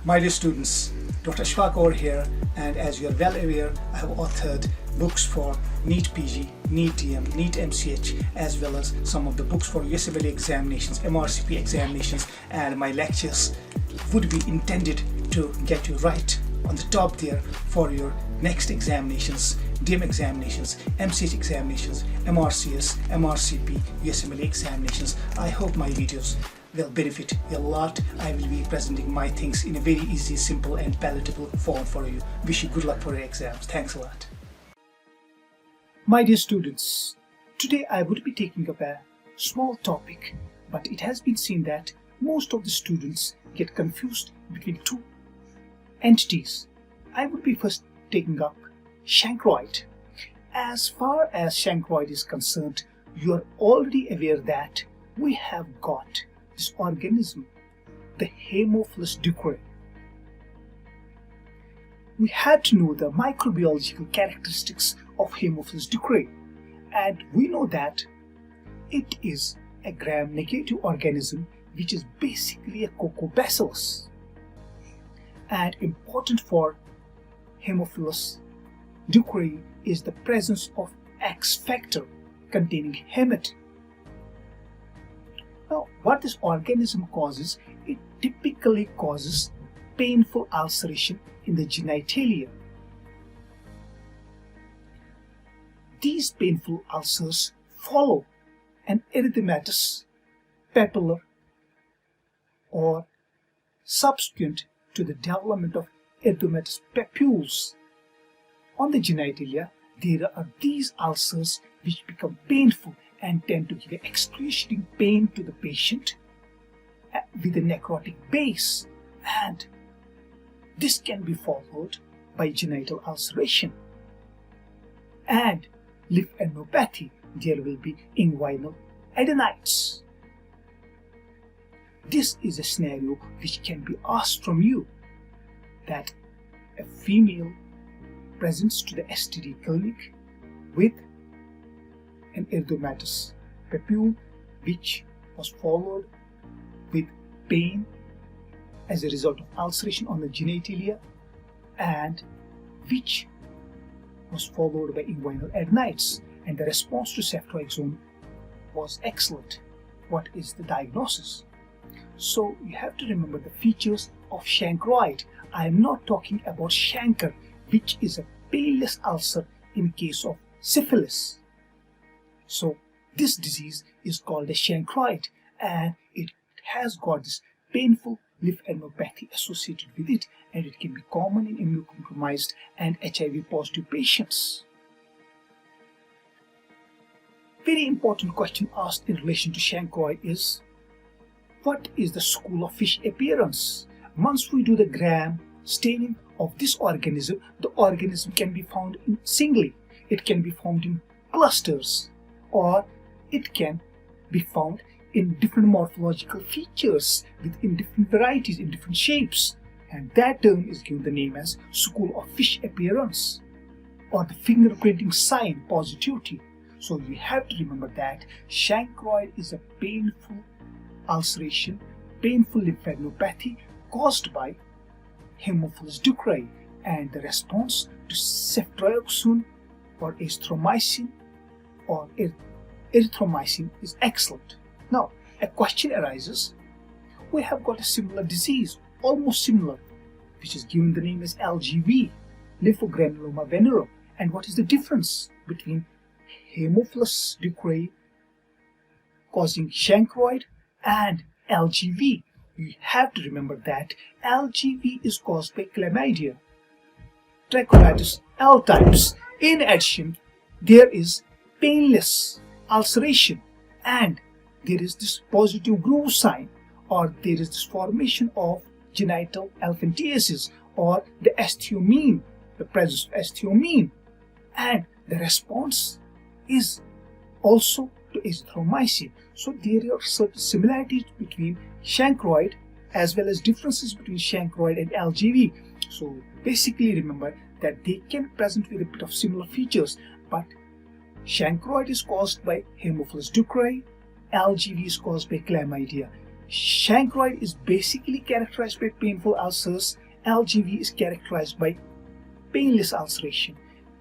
My dear students, Dr. Shankroid here, and as you are well aware, I have authored books for NEET PG, NEET DM, NEET MCH, as well as some of the books for USMLE examinations, MRCP examinations, and my lectures would be intended to get you right on the top there for your next examinations, DM examinations, MCH examinations, MRCS, MRCP, USMLE examinations. I hope my videos will benefit you a lot. I will be presenting my things in a very easy, simple and palatable form for you. Wish you good luck for your exams. Thanks a lot. My dear students, today I would be taking up a small topic, but it has been seen that most of the students get confused between two entities. I would be first taking up Shankroid. As far as Shankroid is concerned, you are already aware that we have got this organism, the Haemophilus ducreyi. We had to know the microbiological characteristics of Haemophilus ducreyi, and we know that it is a gram-negative organism which is basically a coccobacillus. And important for Haemophilus ducreyi is the presence of X factor containing hemat. Now, what this organism causes, it typically causes painful ulceration in the genitalia. These painful ulcers follow an erythematous papular or subsequent to the development of erythematous papules. On the genitalia, there are these ulcers which become painful and tend to give excruciating pain to the patient with a necrotic base, and this can be followed by genital ulceration and lymphadenopathy. There will be inguinal adenites. This is a scenario which can be asked from you, that a female presents to the STD clinic with an erythematous papule which was followed with pain as a result of ulceration on the genitalia, and which was followed by inguinal adenites, and the response to ceftriaxone was excellent. What is the diagnosis? So you have to remember the features of Shankroid. I am not talking about chancre, which is a painless ulcer in case of syphilis. So this disease is called a Shankroid, and it has got this painful lymphadenopathy associated with it, and it can be common in immunocompromised and HIV positive patients. Very important question asked in relation to Shankroid is, what is the school of fish appearance? Once we do the gram staining of this organism, the organism can be found in singly, it can be found in clusters, or it can be found in different morphological features in different varieties, in different shapes, and that term is given the name as school of fish appearance, or the fingerprinting sign positivity. So you have to remember that Shankroid is a painful ulceration, painful lymphadenopathy caused by Haemophilus ducreyi, and the response to ceftriaxone or azithromycin or erythromycin is excellent. Now, a question arises. We have got a similar disease, almost similar, which is given the name as LGV, lymphogranuloma venereum. And what is the difference between Haemophilus ducreyi causing Shankroid and LGV? You have to remember that LGV is caused by chlamydia, Trachomatis L types. In addition, there is painless ulceration, and there is this positive groove sign, or there is this formation of genital elephantiasis, or the osteomine, the presence of osteomine, and the response is also to azithromycin. So there are certain similarities between Shankroid as well as differences between Shankroid and LGV. So basically remember that they can present with a bit of similar features, but Shankroid is caused by Haemophilus ducreyi, LGV is caused by chlamydia. Shankroid is basically characterized by painful ulcers. LGV is characterized by painless ulceration.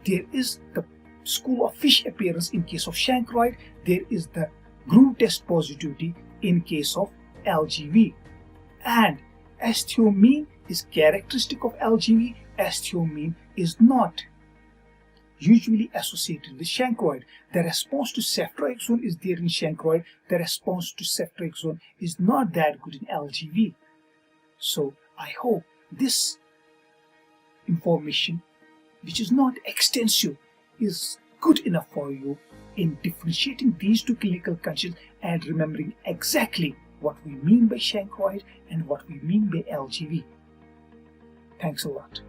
There is the school of fish appearance in case of Shankroid. There is the groove test positivity in case of LGV. And astheomean is characteristic of LGV. Astheomean is not usually associated with Shankroid. The response to ceftriaxone is there in Shankroid. The response to ceftriaxone is not that good in LGV. So I hope this information, which is not extensive, is good enough for you in differentiating these two clinical conditions and remembering exactly what we mean by Shankroid and what we mean by LGV. Thanks a lot.